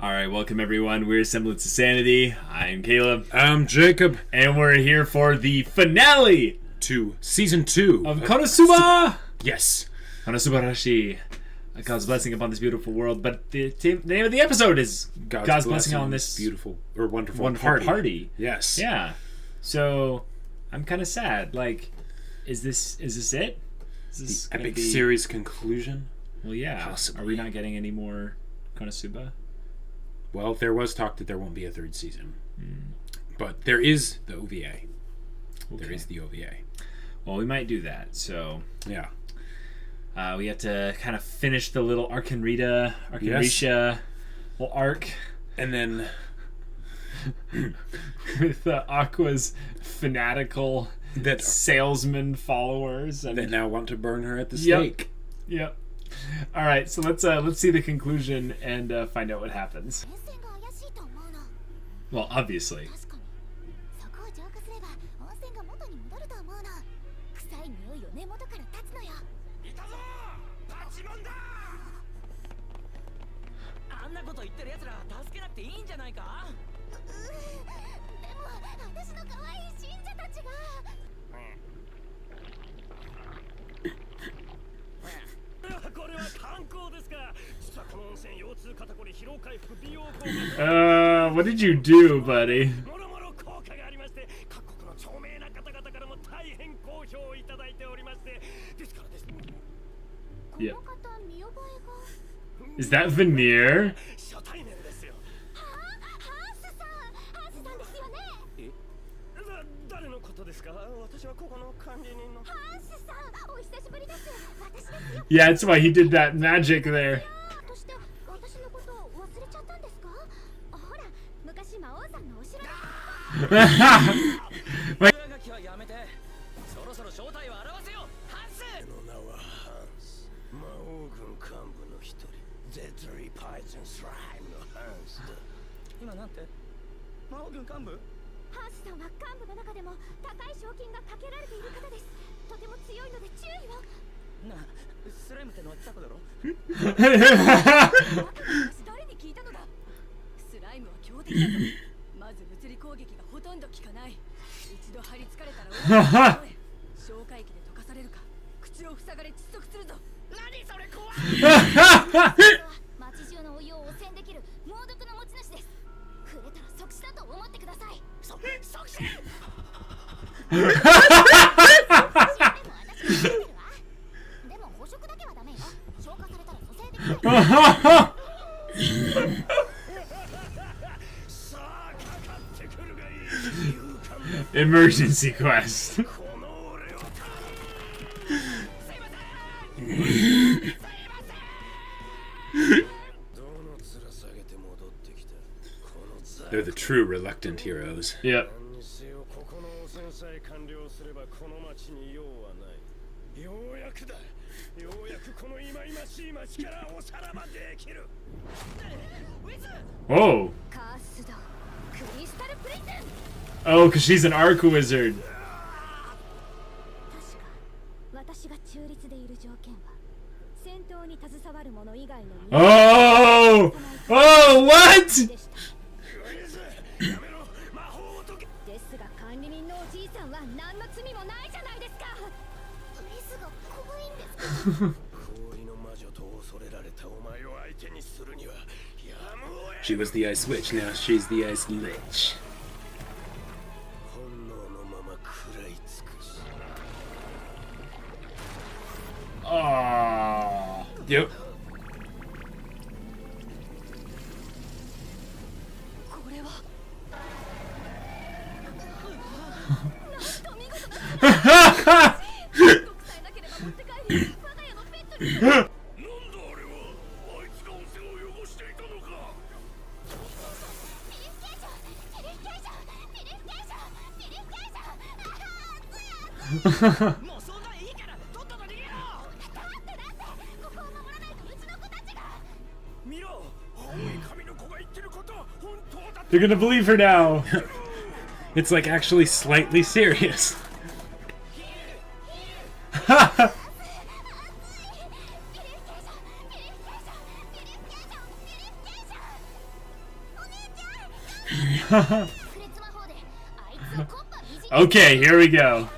Alright, welcome everyone. We're Semblance of Sanity. I'm Caleb. I'm Jacob. And we're here for the finale to Season 2 of Konosuba! Yes. Konosuba Rashi. God's blessing upon this beautiful world. But the name of the episode is God's blessing on this beautiful or wonderful party. Yes. Yeah. So, I'm kind of sad. Like, is this it? Is this the epic series conclusion? Well, yeah. Possibly. Are we not getting any more Konosuba? Well, there was talk that there won't be a third season. But there is the OVA. Okay. There is the OVA. Well, we might do that. So, yeah. We have to kind of finish the little Arkanrisha little arc. And then with Aqua's fanatical salesman followers that now want to burn her at the stake. Yep. All right, so let's see the conclusion and find out what happens. Well, obviously. What did you do, buddy? Yeah. Is that veneer? Yeah, that's why he did that magic there. Emergency quest. They're the true reluctant heroes. Yep. Whoa. Oh, because she's an arc wizard. Oh! Oh, what? She was the Ice Witch, now she's the Ice Lich. Oh. Yep. They're gonna believe her now. It's like actually slightly serious. Okay, here we go.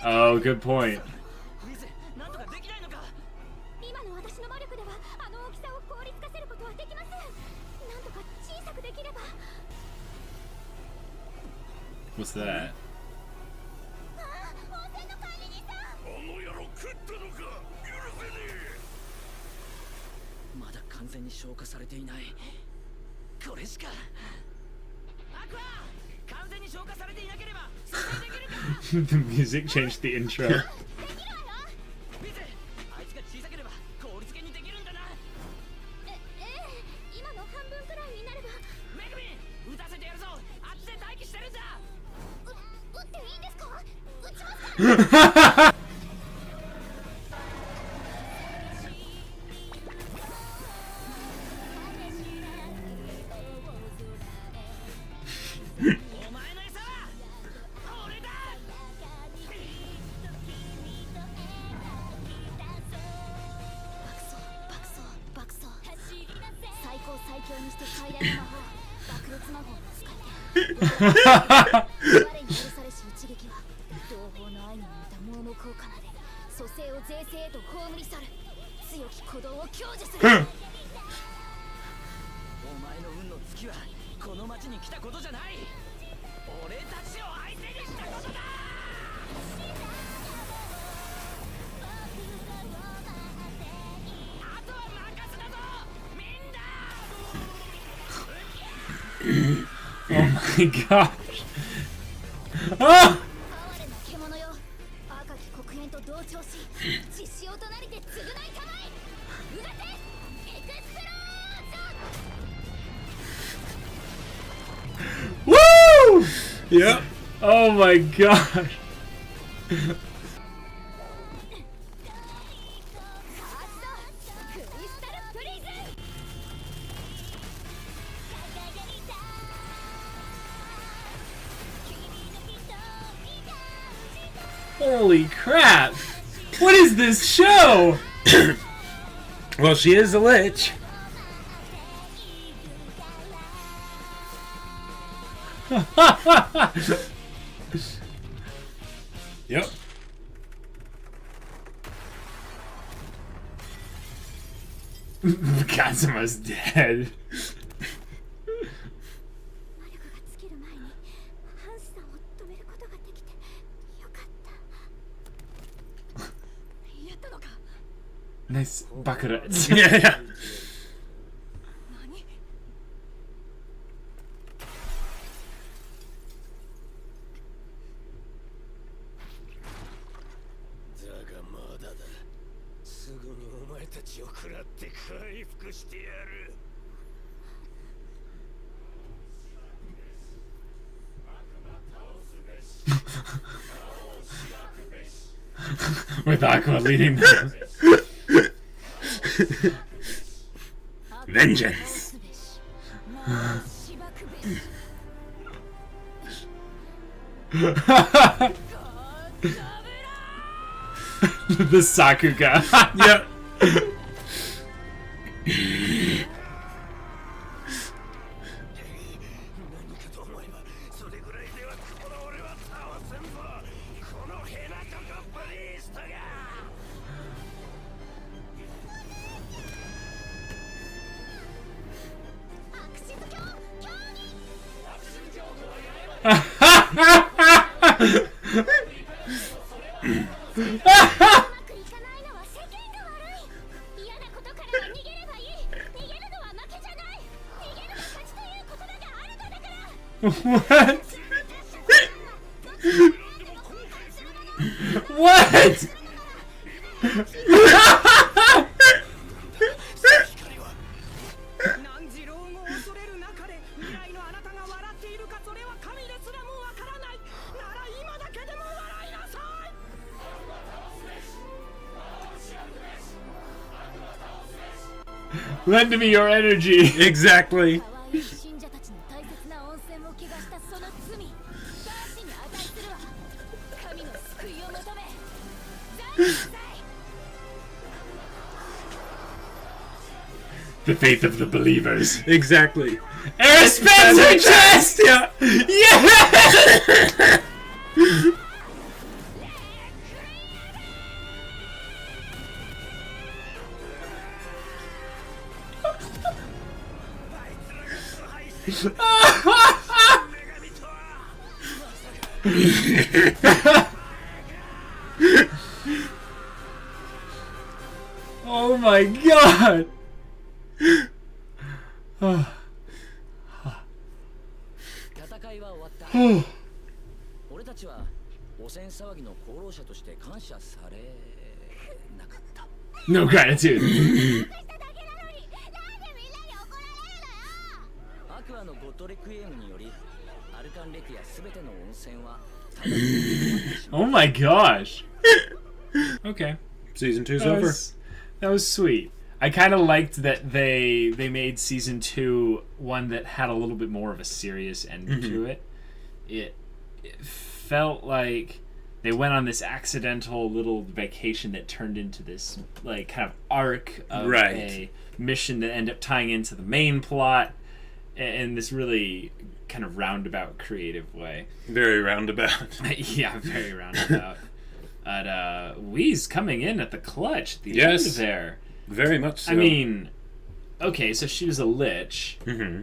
Oh, good point. What's that? The music changed the intro. Oh my gosh. Ah! Woo! Yep. Oh my gosh. Holy crap! What is this show? Well, she is a lich. Yep. Kazuma's dead. Nice Bakurat. Yeah. With Aqua leading them. Vengeance. The Sakuga. Yep. What? What? Lend me your energy. Exactly. The faith of the believers. Exactly. Eris spins her chest! Yeah. Yeah! Oh my god! Oh. 戦いは終わった。俺たちは汚染騒ぎの功労者として感謝されなかった。No gratitude. アクアのゴッドレクイエムによりアルカンレクやすべての温泉は Oh my gosh. Okay. Season 2's over. That was sweet. I kind of liked that they made season 2 one that had a little bit more of a serious end to it. It felt like they went on this accidental little vacation that turned into this like kind of arc of a mission that ended up tying into the main plot in this really kind of roundabout creative way. Very roundabout. Yeah, very roundabout. But Wee's coming in at the clutch at the end there. Very much so. I mean, okay, so she was a lich. Mm-hmm.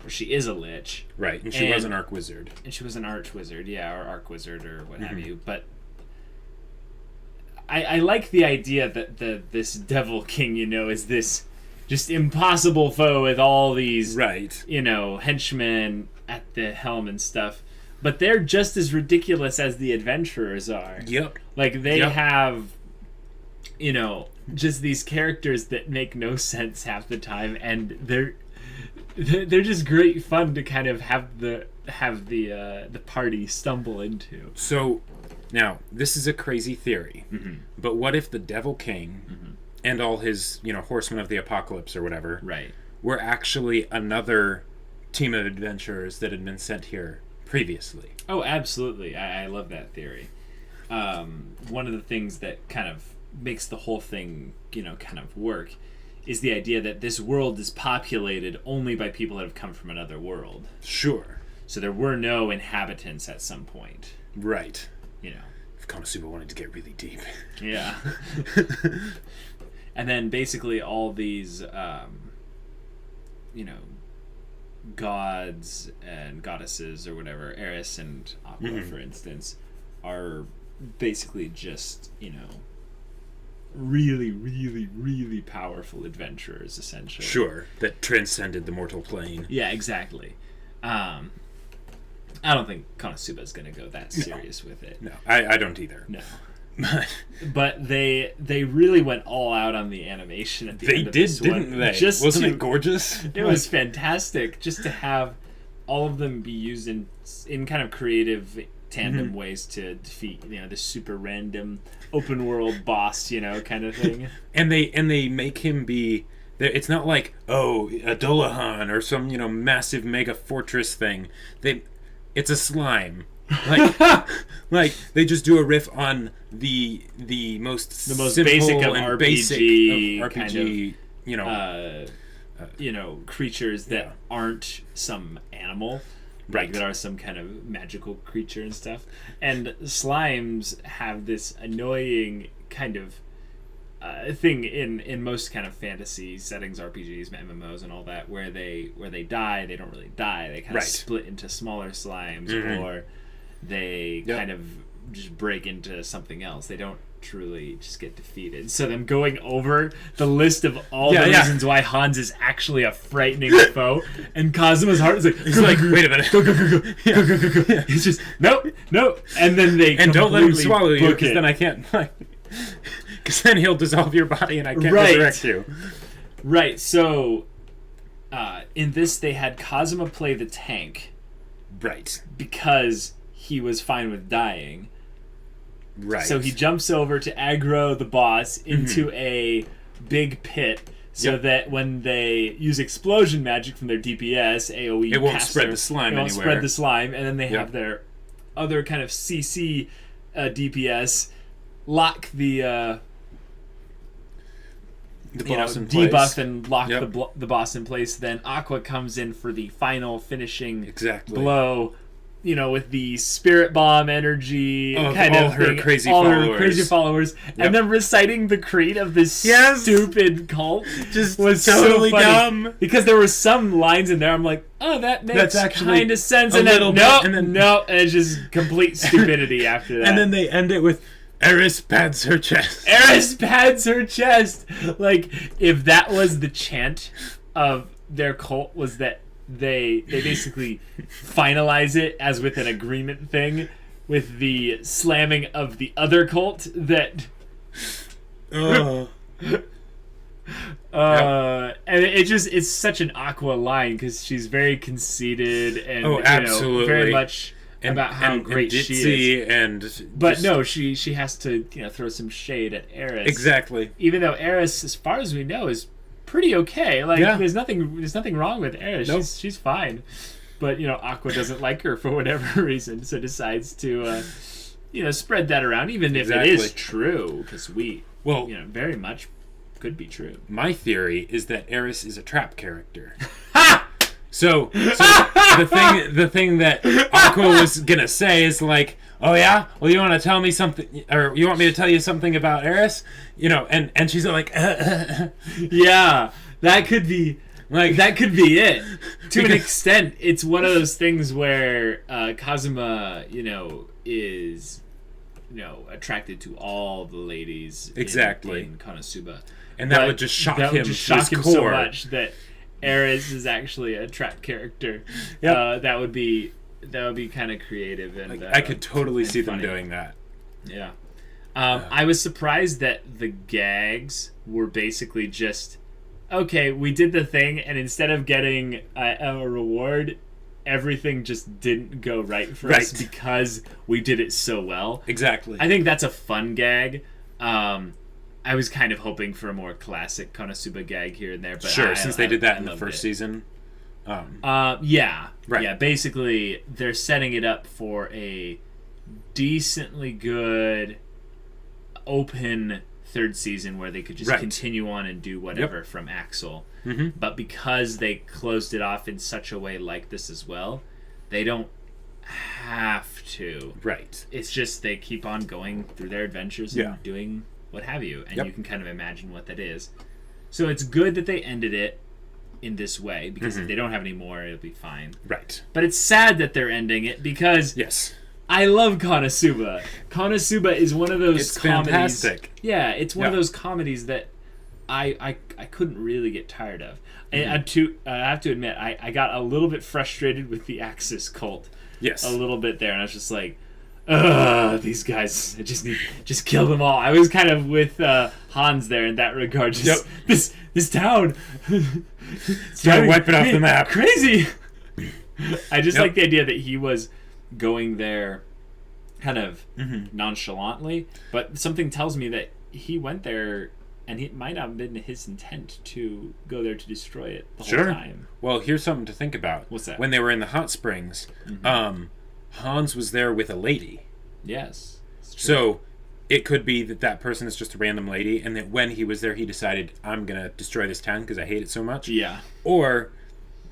Or she is a lich. Right, and she was an arc wizard. And she was an arch wizard, yeah, or arc wizard or what have you. But I like the idea that this Devil King, you know, is this just impossible foe with all these, you know, henchmen at the helm and stuff. But they're just as ridiculous as the adventurers are. Yep. Like, they have, you know, just these characters that make no sense half the time, and they're just great fun to kind of have the party stumble into. So, now, this is a crazy theory, but what if the Devil King and all his, you know, horsemen of the apocalypse or whatever were actually another team of adventurers that had been sent here previously? Oh, absolutely. I love that theory. One of the things that kind of makes the whole thing, you know, kind of work is the idea that this world is populated only by people that have come from another world. Sure. So there were no inhabitants at some point. Right. You know. If Konosuba wanted to get really deep. Yeah. And then basically all these, you know, gods and goddesses or whatever, Eris and Aqua, for instance, are basically just, you know, really, really, really powerful adventurers, essentially. Sure, that transcended the mortal plane. Yeah, exactly. I don't think Konosuba's going to go that serious with it. No, I don't either. No. But they really went all out on the animation at the end of this one. Didn't they? Wasn't it gorgeous? It was fantastic just to have all of them be used in kind of creative tandem ways to defeat, you know, this super random open world boss, you know, kind of thing. And they make him be. It's not like, oh, a Dolahan or some, you know, massive mega fortress thing. It's a slime. Like they just do a riff on the most basic of and RPG, basic of kind of, you know, creatures that aren't some animal, right? That are some kind of magical creature and stuff. And slimes have this annoying kind of thing in most kind of fantasy settings, RPGs, MMOs, and all that, where they die, they don't really die. They kind of split into smaller slimes, or they kind of just break into something else. They don't truly just get defeated. So them going over the list of all the reasons why Hans is actually a frightening foe, and Kazuma's heart is like, he's like, wait a minute, go. He's just nope, and then they don't let him swallow you, because then I can't, because then he'll dissolve your body and I can't resurrect you. Right. So in this, they had Kazuma play the tank, right, because he was fine with dying. Right. So he jumps over to aggro the boss into a big pit, so that when they use explosion magic from their DPS, AoE, it won't spread the slime anywhere. It won't spread the slime, and then they have their other kind of CC DPS lock the the boss in place. debuff and lock Yep. the boss in place. Then Aqua comes in for the final finishing Exactly. blow, with the spirit bomb energy Of kind all of her thing, crazy all followers. her crazy followers, Yep. and then reciting the creed of this Yes! stupid cult Just was totally so funny. dumb. Because there were some lines in there I'm like, oh, that makes That's actually kind of sense, a and then little bit, no, and then- no, and it's just complete stupidity after that. And then they end it with Eris pats her chest. Eris pats her chest. Like, if that was the chant of their cult, was that they basically finalize it as with an agreement thing with the slamming of the other cult that Oh. and it's such an Aqua line because she's very conceited and absolutely. very much about how great she is. But no, she has to throw some shade at Eris. Exactly. Even though Eris, as far as we know, is pretty okay. Like there's nothing wrong with Eris. Nope. She's fine. But Aqua doesn't like her for whatever reason, so decides to spread that around, even if it is true, because very much could be true. My theory is that Eris is a trap character. Ha! So the thing that Aqua was gonna say is like, oh yeah, well you want to tell me something, or you want me to tell you something about Eris, and she's like, yeah, that could be it. To an extent, it's one of those things where Kazuma, is attracted to all the ladies in Konosuba, and that would just shock him. So much that Eris is actually a trap character. Yeah, that would be kind of creative, and I could totally see funny. them doing that. Yeah, I was surprised that the gags were basically just, okay, we did the thing, and instead of getting a reward, everything just didn't go right for us because we did it so well. Exactly. I think that's a fun gag. I was kind of hoping for a more classic Konosuba gag here and there, but since they did that in the first season. Yeah. Right. Yeah, basically, they're setting it up for a decently good open third season where they could just continue on and do whatever from Axel. Mm-hmm. But because they closed it off in such a way like this as well, they don't have to. Right. It's just they keep on going through their adventures and doing what have you, and you can kind of imagine what that is. So it's good that they ended it in this way, because if they don't have any more, it'll be fine. Right. But it's sad that they're ending it, because I love Konosuba. Konosuba is one of those comedies. Fantastic. Yeah, it's one of those comedies that I couldn't really get tired of. And I have to admit, I got a little bit frustrated with the Axis cult. Yes. A little bit there, and I was just like, these guys, I just kill them all. I was kind of with Hans there in that regard. Just this town, gotta wipe it off the map. Crazy. I just like the idea that he was going there kind of nonchalantly, but something tells me that he went there and it might not have been his intent to go there to destroy it the whole time. Well, here's something to think about. What's that? When they were in the hot springs, Hans was there with a lady. Yes. So it could be that person is just a random lady, and that when he was there, he decided, I'm going to destroy this town because I hate it so much. Yeah. Or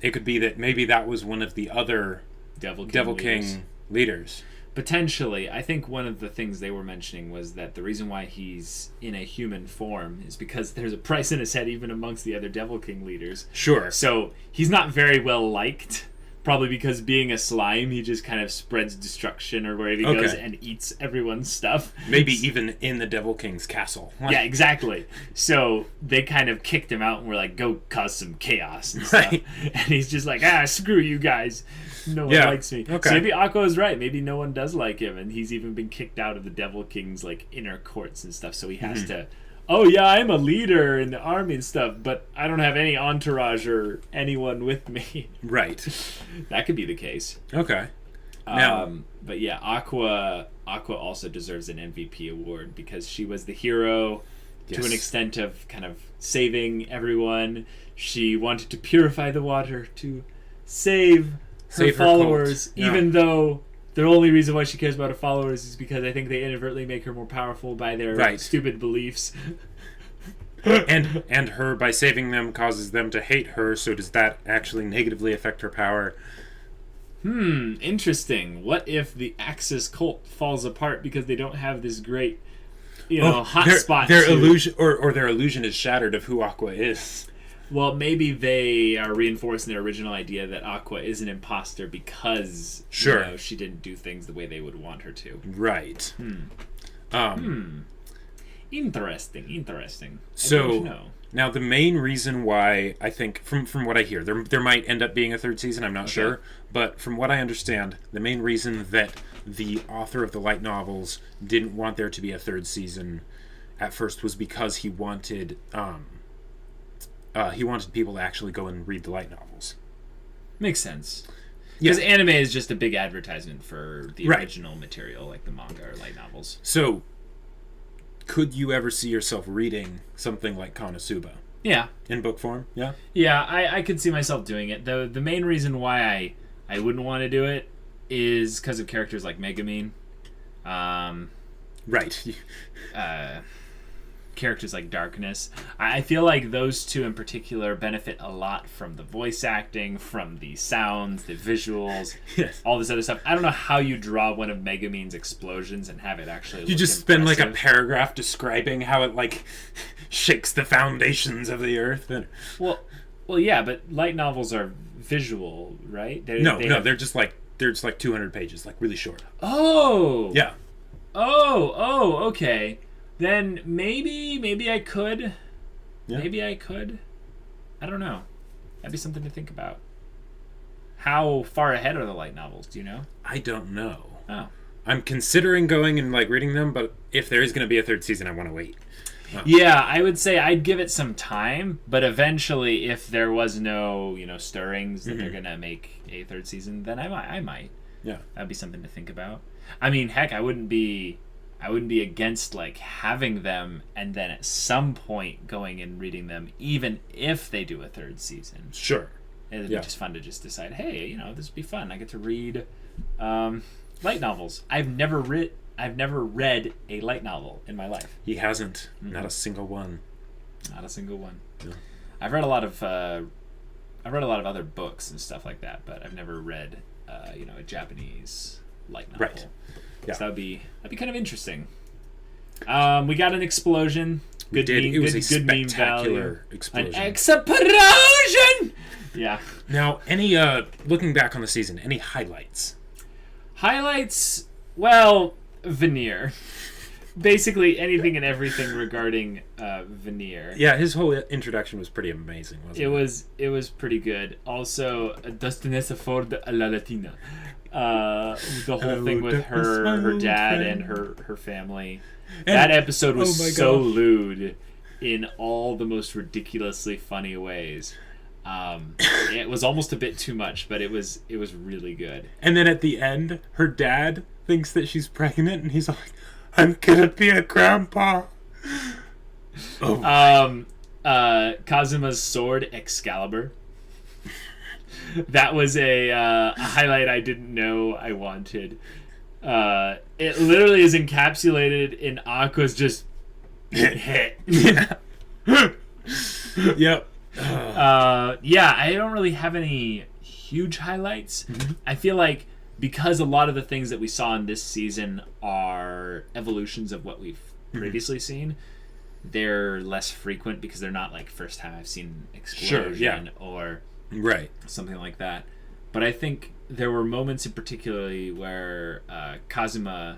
it could be that maybe that was one of the other Devil King leaders. Potentially. I think one of the things they were mentioning was that the reason why he's in a human form is because there's a price in his head even amongst the other Devil King leaders. Sure. So he's not very well liked. Probably because being a slime, he just kind of spreads destruction or wherever he goes and eats everyone's stuff. Maybe even in the Devil King's castle. Yeah, exactly. So they kind of kicked him out and were like, go cause some chaos and stuff. And he's just like, screw you guys. No one likes me. Okay. So maybe Aqua is right. Maybe no one does like him. And he's even been kicked out of the Devil King's inner courts and stuff. So he has to... Oh yeah, I'm a leader in the army and stuff, but I don't have any entourage or anyone with me. Right. That could be the case. Okay. Now, but yeah, Aqua also deserves an MVP award because she was the hero to an extent of kind of saving everyone. She wanted to purify the water to save her followers, even though the only reason why she cares about her followers is because I think they inadvertently make her more powerful by their stupid beliefs. and her, by saving them, causes them to hate her, so does that actually negatively affect her power? Interesting. What if the Axis cult falls apart because they don't have this great, hotspot? Their illusion, or their illusion is shattered of who Aqua is. Well, maybe they are reinforcing their original idea that Aqua is an imposter because she didn't do things the way they would want her to. Right. Interesting. So now the main reason why I think, from what I hear, there might end up being a third season. I'm not sure, but from what I understand, the main reason that the author of the light novels didn't want there to be a third season at first was because he wanted people to actually go and read the light novels. Makes sense. Because anime is just a big advertisement for the original material, like the manga or light novels. So, could you ever see yourself reading something like Konosuba? Yeah. In book form? Yeah? Yeah, I could see myself doing it. The main reason why I wouldn't want to do it is because of characters like Megumin. Right. Characters like Darkness. I feel like those two in particular benefit a lot from the voice acting, from the sounds, the visuals, all this other stuff. I don't know how you draw one of Megumin's explosions and have it actually You just spend like a paragraph describing how it shakes the foundations of the earth. Well, yeah, but light novels are visual, right? They're just like 200 pages, like really short. Oh! Yeah. Oh, okay. Then maybe I could. Yeah. Maybe I could. I don't know. That'd be something to think about. How far ahead are the light novels? Do you know? I don't know. Oh. I'm considering going and reading them, but if there is going to be a third season, I want to wait. Oh. Yeah, I would say I'd give it some time, but eventually, if there was no stirrings that they're gonna make a third season, then I might. Yeah, that'd be something to think about. I mean, heck, I wouldn't be against having them and then at some point going and reading them, even if they do a third season. Sure. It'd be just fun to just decide, hey, this would be fun. I get to read light novels. I've never read a light novel in my life. He hasn't. Mm-hmm. Not a single one. Not a single one. No. I've read a lot of other books and stuff like that, but I've never read a Japanese light novel. Right. Yeah. So that'd be kind of interesting. We got an explosion. Good meme. It was a good spectacular explosion. An explosion. Yeah. Now, any looking back on the season, any highlights? Highlights. Well, Veneer. Basically anything and everything regarding Veneer. Yeah, his whole introduction was pretty amazing, wasn't it? It was pretty good. Also, Destinessa Ford a la Latina. The whole thing with her dad and her family. And that episode was so lewd in all the most ridiculously funny ways. It was almost a bit too much, but it was really good. And then at the end, her dad thinks that she's pregnant, and he's like, "I'm gonna be a grandpa." Kazuma's sword, Excalibur. That was a highlight I didn't know I wanted. It literally is encapsulated in Aqua's just hit. Yeah. Yep. I don't really have any huge highlights. Mm-hmm. I feel like because a lot of the things that we saw in this season are evolutions of what we've previously seen, they're less frequent because they're not first time I've seen explosion or something like that. But I think there were moments in particularly where Kazuma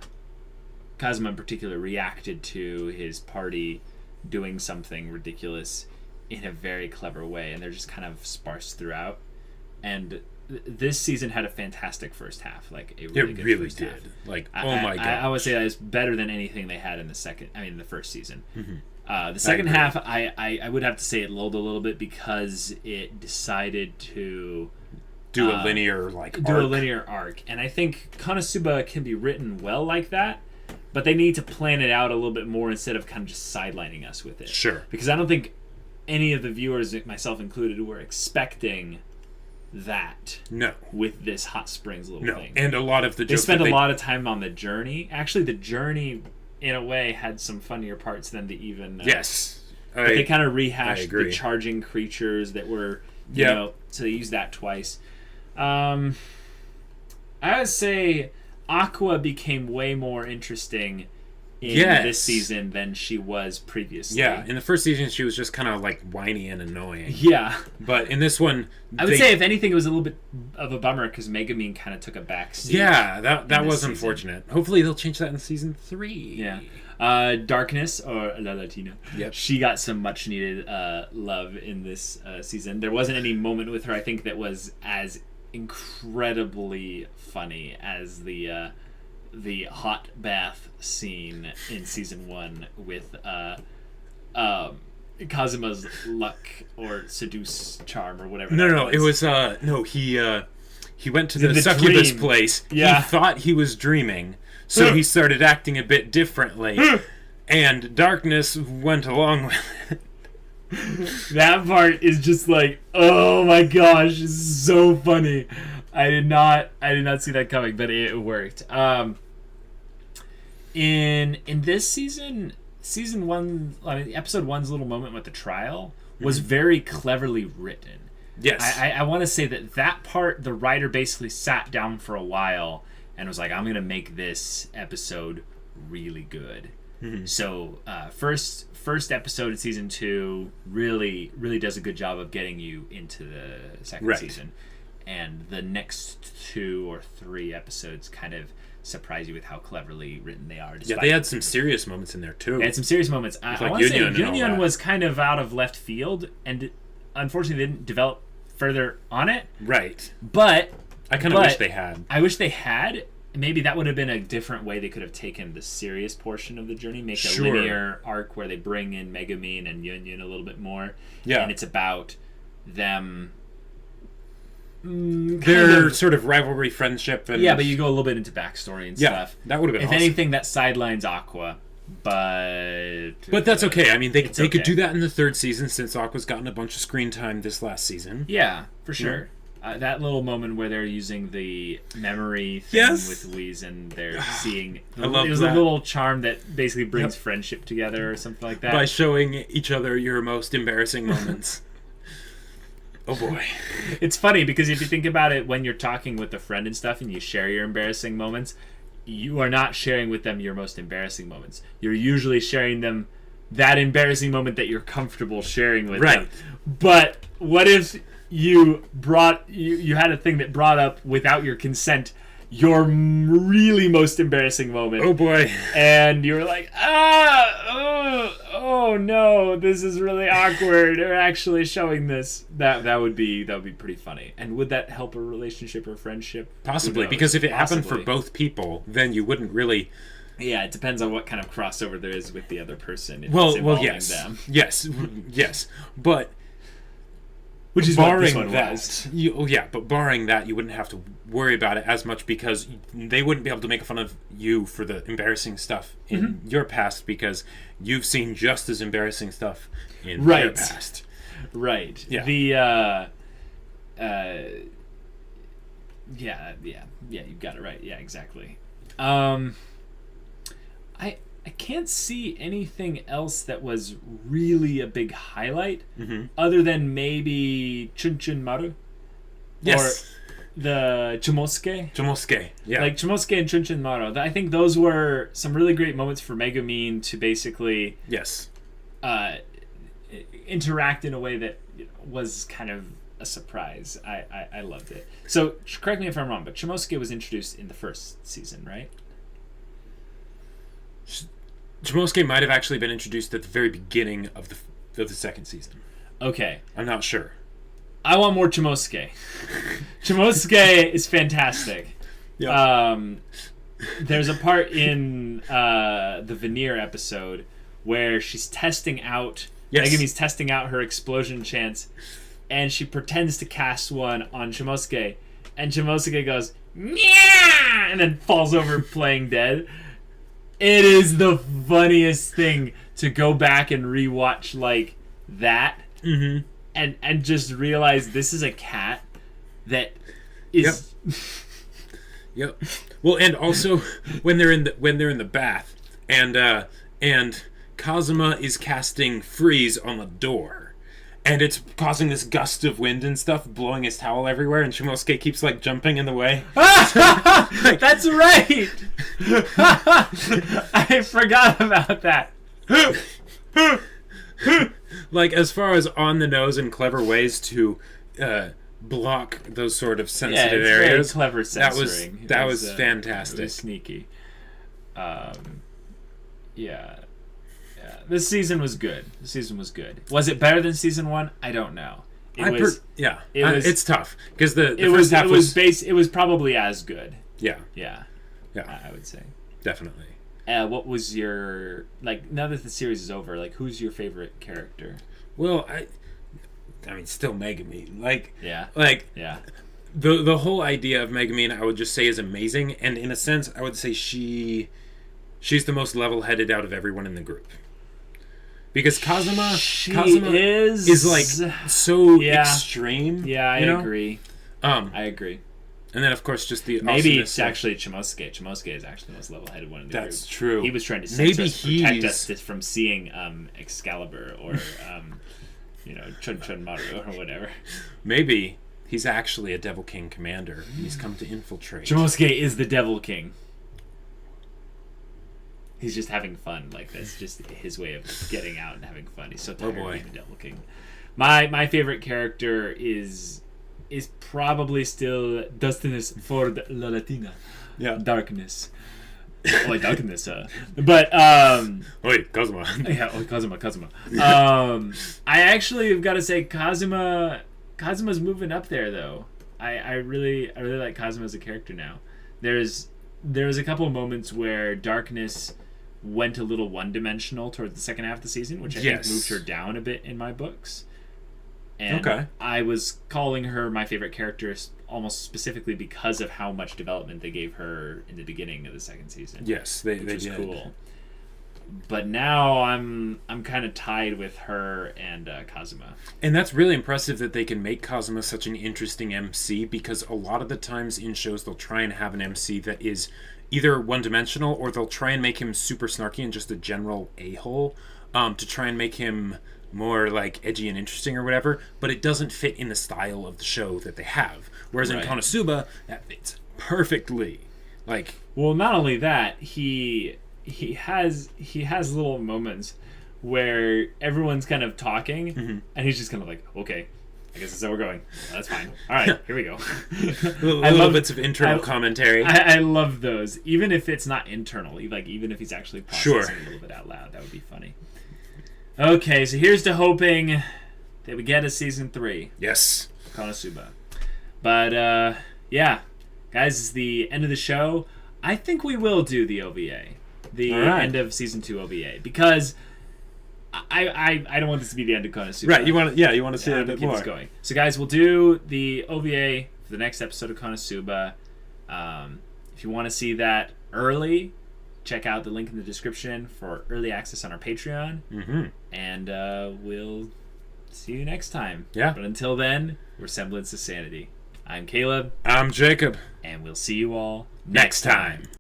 in particular reacted to his party doing something ridiculous in a very clever way, and they're just kind of sparse throughout. And this season had a fantastic first half, a really good first half. Oh my god! I would say that is better than anything they had in the first season. Mm-hmm. The second half, I would have to say it lulled a little bit because it decided to do a linear arc, and I think Konosuba can be written well like that, but they need to plan it out a little bit more instead of kind of just sidelining us with it. Sure. Because I don't think any of the viewers, myself included, were expecting that. No. With this hot springs thing. And a lot of the jokes they spent a lot of time on the journey. Actually, the journey, in a way, had some funnier parts than the even... yes. But they kind of rehashed the agree. charging creatures that were, you know, so they used that twice. I would say Aqua became way more interesting in this season than she was previously. Yeah, in the first season she was just kind of like whiny and annoying. Yeah. But in this one, I would say if anything it was a little bit of a bummer because Megumin kind of took a back seat. Yeah, that was unfortunate. Hopefully they'll change that in season 3. Yeah. Darkness, or La Latina, Yep. she got some much needed love in this season. There wasn't any moment with her, I think, that was as incredibly funny as the hot bath scene in season 1 with Kazuma's luck or seduce charm or whatever. No, it was he went to the succubus dream. place. Yeah. He thought he was dreaming, so he started acting a bit differently, and Darkness went along with it. That part is just like, oh my gosh, it's so funny. I did not see that coming, but it worked. In this season 1, I mean, episode 1's little moment with the trial was very cleverly written. Yes. I want to say that part, the writer basically sat down for a while and was like, I'm going to make this episode really good. Mm-hmm. So first episode in season 2 really does a good job of getting you into the second season. And the next 2 or 3 episodes kind of surprise you with how cleverly written they are. Yeah, they had some serious moments in there too. They had some serious moments. I want to say Union was kind of out of left field, and unfortunately they didn't develop further on it. Right. But I kind of wish they had. I wish they had. Maybe that would have been a different way they could have taken the serious portion of the journey, make a linear arc where they bring in Megumin and Union a little bit more. Yeah. And it's about them... their sort of rivalry, friendship, and but you go a little bit into backstory and stuff. That would have been awesome. Anything that sidelines Aqua, but that's okay. I mean, they could do that in the 3rd season since Aqua's gotten a bunch of screen time this last season. Yeah, for sure. That little moment where they're using the memory thing with Louise and they're seeing... I love it was that. a little charm that basically brings friendship together or something like that. By showing each other your most embarrassing moments. Oh boy. It's funny because if you think about it, when you're talking with a friend and stuff and you share your embarrassing moments, you are not sharing with them your most embarrassing moments. You're usually sharing them that embarrassing moment that you're comfortable sharing with them. But what if you had a thing that brought up without your consent your really most embarrassing moment? Oh boy. And you were like, oh no, this is really awkward. They're actually showing this. That would be pretty funny. And would that help a relationship or friendship? Possibly, because if it happened for both people, then you wouldn't really... Yeah, it depends on what kind of crossover there is with the other person. Well, yes. Them. Yes. But... Which is barring what this one that, but barring that, you wouldn't have to worry about it as much because they wouldn't be able to make fun of you for the embarrassing stuff in your past because you've seen just as embarrassing stuff in their past. Right. Yeah. The you've got it right. Yeah, exactly. I can't see anything else that was really a big highlight other than maybe Chunchun Maru. Yes. Or the Chomosuke. Chomosuke, yeah. Like Chomosuke and Chunchun Maru. I think those were some really great moments for Megumin to basically interact in a way that was kind of a surprise. I loved it. So, correct me if I'm wrong, but Chomosuke was introduced in the first season, right? Chomosuke might have actually been introduced at the very beginning of the second season. Okay. I'm not sure. I want more Chomosuke. Chomosuke is fantastic. Yeah. There's a part in the Veneer episode where she's testing out... Megumi's testing out her explosion chance, and she pretends to cast one on Chomosuke, and Chomosuke goes, "Meow!" and then falls over playing dead. It is the funniest thing to go back and rewatch like that, and just realize this is a cat that is. Yep. Well, and also when they're in the bath and Kazuma is casting freeze on the door. And it's causing this gust of wind and stuff, blowing his towel everywhere, and Shimosuke keeps, like, jumping in the way. That's right! I forgot about that. Like, as far as on-the-nose and clever ways to block those sort of sensitive it's areas. very clever censoring. That was fantastic. It was sneaky. Yeah. This season was good. Was it better than season 1? I don't know. It's tough because the it first half it was probably as good. Yeah. I would say Definitely. What was your, like, now that the series is over, like, who's your favorite character? Well, I mean, still Megumin. Yeah. The whole idea of Megumin, I would just say, is amazing, and in a sense, I would say she's the most level-headed out of everyone in the group. Because Kazuma is like so extreme. Yeah, I agree. I agree. And then, of course, just the maybe it's actually Shimosuke. Shimosuke is actually the most level-headed one in the group. That's true. He was trying to censor us, protect us from seeing Excalibur or Chun Chun Maru or whatever. Maybe he's actually a Devil King commander. He's come to infiltrate. Shimosuke is the Devil King. He's just having fun like this. Just his way of getting out and having fun. He's so tired of being the Devil King. My favorite character is probably still Dustinus for la Latina. Yeah. Darkness. Oi, Darkness. But, Oi, Kazuma. Yeah, oi, Kazuma. I actually have got to say Kazuma's moving up there, though. I really like Kazuma as a character now. There was a couple of moments where Darkness went a little one-dimensional towards the second half of the season, which I think moved her down a bit in my books. And I was calling her my favorite character almost specifically because of how much development they gave her in the beginning of the second season. Yes, they was did. Cool. But now I'm kind of tied with her and Kazuma. And that's really impressive that they can make Kazuma such an interesting MC, because a lot of the times in shows they'll try and have an MC that is either one-dimensional, or they'll try and make him super snarky and just a general a-hole to try and make him more like edgy and interesting or whatever, but it doesn't fit in the style of the show that they have. Whereas in Konosuba, that fits perfectly. Like, well, not only that, he has little moments where everyone's kind of talking, and he's just kind of like, okay, I guess that's how we're going. Well, that's fine. All right, here we go. little bits of internal commentary. I love those, even if it's not internal. Like, even if he's actually processing a little bit out loud, that would be funny. Okay, so here's to hoping that we get a season 3. Yes. Konosuba. But, yeah. Guys, it's the end of the show. I think we will do the OVA. The end of season 2 OVA. Because I don't want this to be the end of Konosuba. Right, you want to see it a bit more. Going. So, guys, we'll do the OVA for the next episode of Konosuba. If you want to see that early, check out the link in the description for early access on our Patreon. Mm-hmm. And we'll see you next time. Yeah. But until then, we're Semblance of Sanity. I'm Caleb. I'm Jacob. And we'll see you all next time.